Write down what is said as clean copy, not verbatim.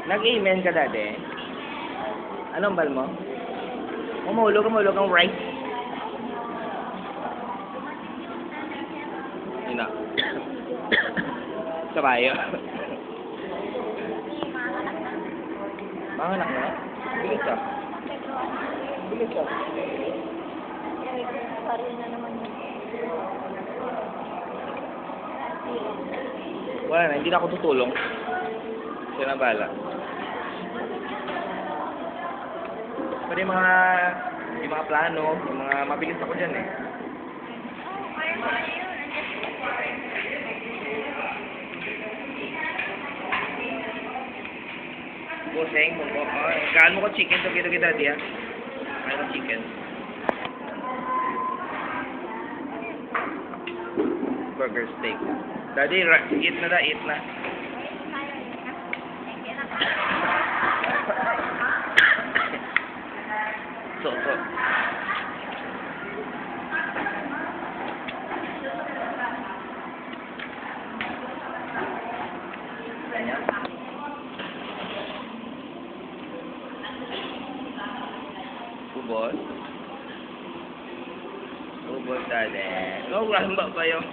Nag-amen ka dati? Anong bal mo? Umulog ang right. Yun na. Kabayo. Mga anak na? Bilis ka. Bilis ka. Paril na naman yun. Wala na, hindi na ako tutulong. Siya na bala. Pero yung mga plano, yung mga mabilis ako dyan eh. Buseng, mo. Gaan mo ko chicken to kita daddy ah. Ano chicken? Burger steak. Daddy, eat na. So. Ayan. Ubos, daddy. Lambak ba yun?